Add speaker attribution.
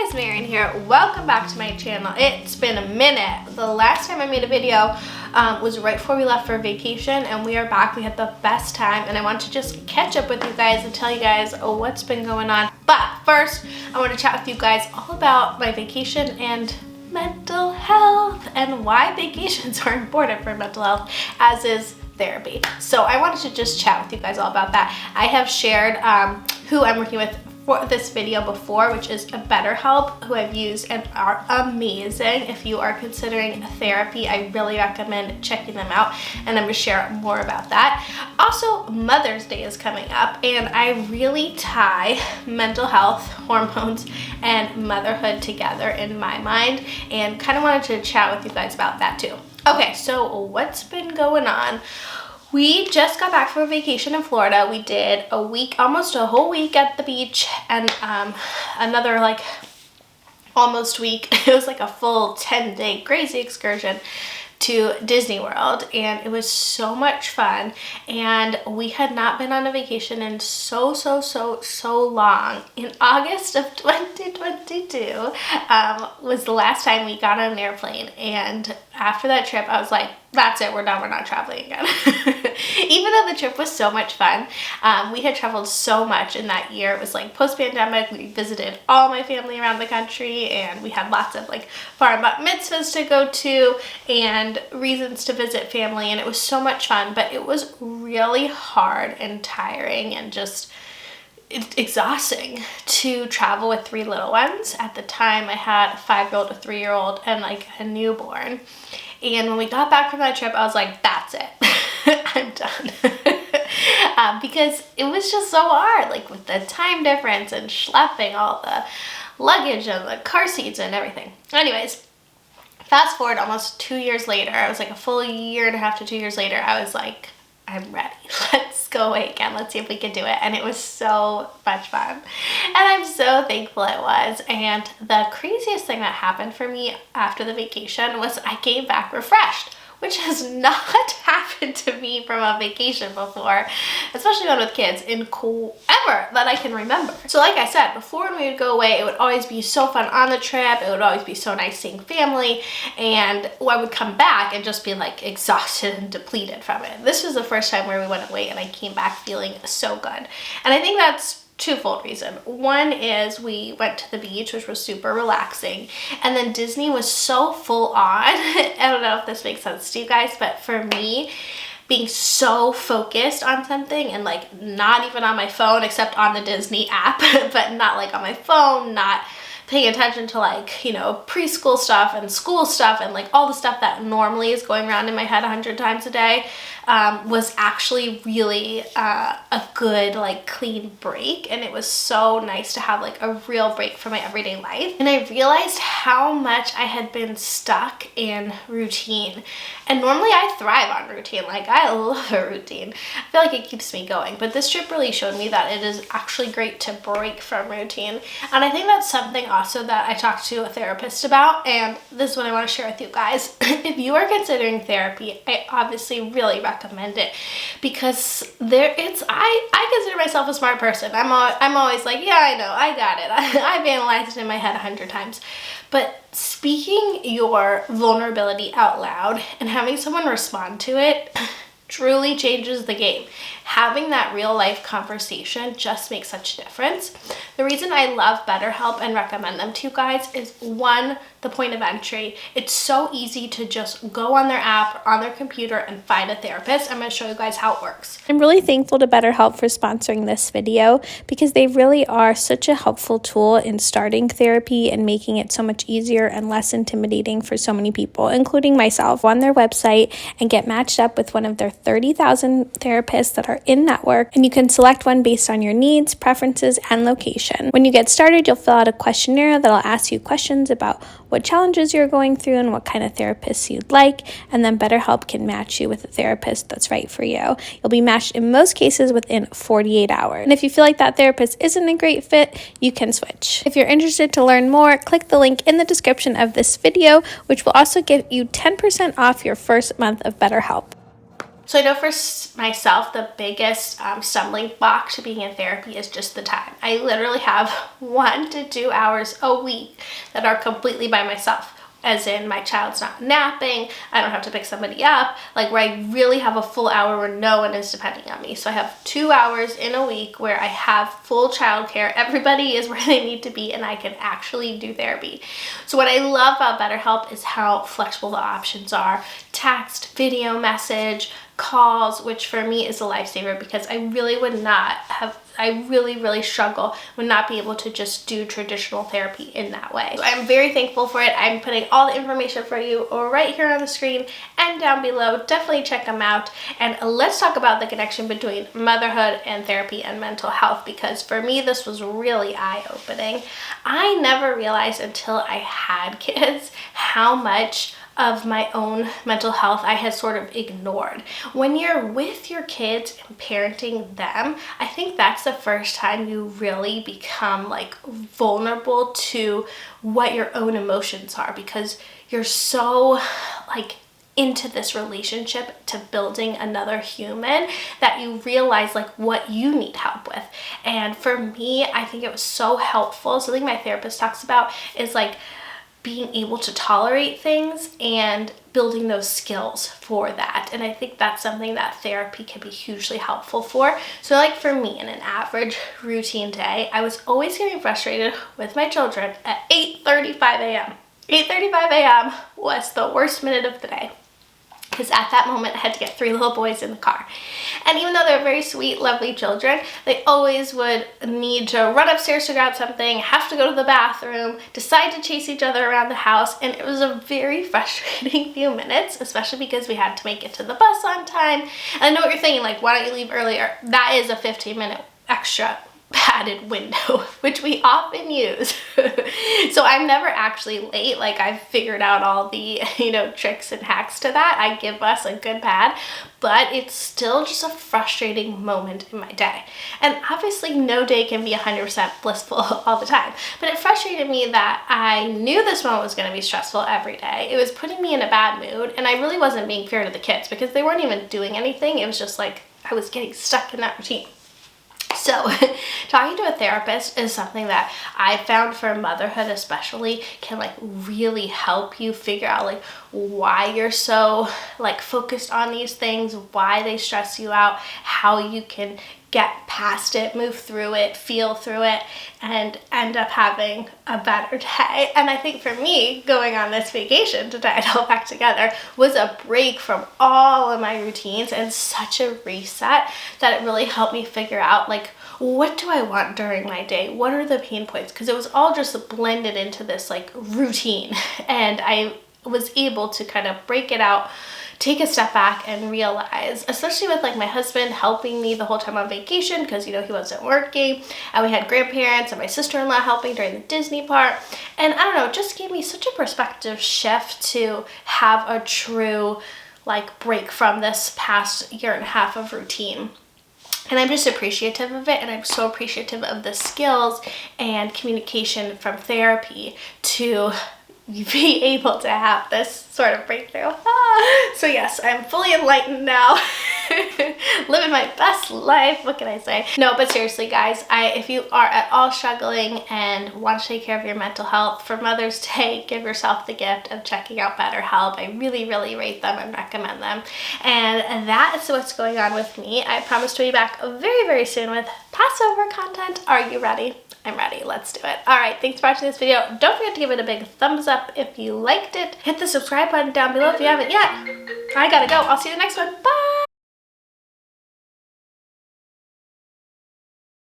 Speaker 1: guys, Marian here. Welcome back to my channel. It's been a minute. The last time I made a video was right before we left for vacation, and we are back. We had the best time, and I want to just catch up with you guys and tell you guys what's been going on. But first, I want to chat with you guys all about my vacation and mental health and why vacations are important for mental health, as is therapy. So I wanted to just chat with you guys all about that. I have shared who I'm working with for this video before, which is a BetterHelp, who I've used and are amazing. If you are considering therapy, I really recommend checking them out, and I'm gonna share more about that. Also, Mother's Day is coming up, and I really tie mental health, hormones, and motherhood together in my mind, and kind of wanted to chat with you guys about that too. Okay, so what's been going on? We just got back from a vacation in Florida. We did a week, almost a whole week at the beach, and another like almost week. It was like a full 10-day crazy excursion to Disney World, and it was so much fun. And we had not been on a vacation in so long. In August of 2022 was the last time we got on an airplane, and after that trip I was like, that's it, we're done, we're not traveling again. Even though the trip was so much fun, we had traveled so much in that year. It was like post-pandemic. We visited all my family around the country, and we had lots of like bar and bat mitzvahs to go to and reasons to visit family, and it was so much fun. But it was really hard and tiring and just exhausting to travel with 3 little ones. At the time I had a 5-year-old, a 3-year-old, and like a newborn. And when we got back from that trip, I was like, that's it. I'm done. Because it was just so hard, like with the time difference and schlepping all the luggage and the car seats and everything. Anyways, fast forward almost 2 years later, I was like a full year and a half to 2 years later, I was like, I'm ready. Let's go away again. Let's see if we can do it. And it was so much fun. And I'm so thankful it was. And the craziest thing that happened for me after the vacation was I came back refreshed, which has not happened to me from a vacation before, especially one with kids, in ever that I can remember. So like I said, before when we would go away, it would always be so fun on the trip. It would always be so nice seeing family, and I would come back and just be like exhausted and depleted from it. This was the first time where we went away and I came back feeling so good. And I think that's twofold reason. One is we went to the beach, which was super relaxing, and then Disney was so full on. I don't know if this makes sense to you guys, but for me, being so focused on something and like not even on my phone except on the Disney app, but not like on my phone, not paying attention to like, you know, preschool stuff and school stuff and like all the stuff that normally is going around in my head 100 times a day, was actually really a good like clean break. And it was so nice to have like a real break from my everyday life. And I realized how much I had been stuck in routine. And normally I thrive on routine. Like I love a routine. I feel like it keeps me going. But this trip really showed me that it is actually great to break from routine. And I think that's something also that I talked to a therapist about, and this is what I want to share with you guys. If you are considering therapy, I obviously really recommend it, because I consider myself a smart person. I'm always like, yeah, I know, I got it. I've analyzed it in my head 100 times. But speaking your vulnerability out loud and having someone respond to it truly changes the game. Having that real life conversation just makes such a difference. The reason I love BetterHelp and recommend them to you guys is, one, the point of entry. It's so easy to just go on their app or on their computer and find a therapist. I'm going to show you guys how it works.
Speaker 2: I'm really thankful to BetterHelp for sponsoring this video, because they really are such a helpful tool in starting therapy and making it so much easier and less intimidating for so many people, including myself. On their website and get matched up with one of their 30,000 therapists that are in network, and you can select one based on your needs, preferences, and location. When you get started, you'll fill out a questionnaire that'll ask you questions about what challenges you're going through and what kind of therapists you'd like, and then BetterHelp can match you with a therapist that's right for you. You'll be matched in most cases within 48 hours. And if you feel like that therapist isn't a great fit, you can switch. If you're interested to learn more, click the link in the description of this video, which will also give you 10% off your first month of BetterHelp.
Speaker 1: So I know for myself, the biggest stumbling block to being in therapy is just the time. I literally have 1 to 2 hours a week that are completely by myself. As in, my child's not napping, I don't have to pick somebody up, like where I really have a full hour where no one is depending on me. So I have 2 hours in a week where I have full childcare. Everybody is where they need to be, and I can actually do therapy. So what I love about BetterHelp is how flexible the options are. Text, video message, calls, which for me is a lifesaver because I really would not have, I really struggle, would not be able to just do traditional therapy in that way. So I'm very thankful for it. I'm putting all the information for you right here on the screen and down below. Definitely check them out. And let's talk about the connection between motherhood and therapy and mental health, because for me, this was really eye-opening. I never realized until I had kids how much of my own mental health I had sort of ignored. When you're with your kids and parenting them, I think that's the first time you really become like vulnerable to what your own emotions are, because you're so like into this relationship to building another human that you realize like what you need help with. And for me, I think it was so helpful. Something my therapist talks about is like being able to tolerate things and building those skills for that. And I think that's something that therapy can be hugely helpful for. So like for me, in an average routine day, I was always getting frustrated with my children at 8:35 a.m. 8:35 a.m. was the worst minute of the day, because at that moment I had to get 3 little boys in the car. And even though they're very sweet, lovely children, they always would need to run upstairs to grab something, have to go to the bathroom, decide to chase each other around the house, and it was a very frustrating few minutes, especially because we had to make it to the bus on time. And I know what you're thinking, like, why don't you leave earlier? That is a 15-minute extra padded window, which we often use. So I'm never actually late. Like, I've figured out all the, tricks and hacks to that. I give us a good pad, but it's still just a frustrating moment in my day. And obviously no day can be 100% blissful all the time, but it frustrated me that I knew this moment was going to be stressful every day. It was putting me in a bad mood, and I really wasn't being fair to the kids because they weren't even doing anything. It was just like I was getting stuck in that routine. So talking to a therapist is something that I found for motherhood especially can like really help you figure out like why you're so like focused on these things, why they stress you out, how you can get past it, move through it, feel through it, and end up having a better day. And I think for me, going on this vacation to tie it all back together was a break from all of my routines and such a reset that it really helped me figure out like, what do I want during my day? What are the pain points? Because it was all just blended into this like routine, and I was able to kind of break it out, take a step back and realize, especially with like my husband helping me the whole time on vacation because, he wasn't working, and we had grandparents and my sister-in-law helping during the Disney part. And I don't know, it just gave me such a perspective shift to have a true like break from this past year and a half of routine. And I'm just appreciative of it, and I'm so appreciative of the skills and communication from therapy to be able to have this sort of breakthrough. So yes, I'm fully enlightened now. Living my best life, what can I say? No, but seriously guys, if you are at all struggling and want to take care of your mental health for Mother's Day, give yourself the gift of checking out BetterHelp. I really rate them and recommend them. And that is what's going on with me. I promise to be back very soon with Passover content. Are you ready? I'm ready. Let's do it. All right, thanks for watching this video. Don't forget to give it a big thumbs up if you liked it. Hit the subscribe button down below if you haven't yet. I gotta go. I'll see you in the next one. Bye.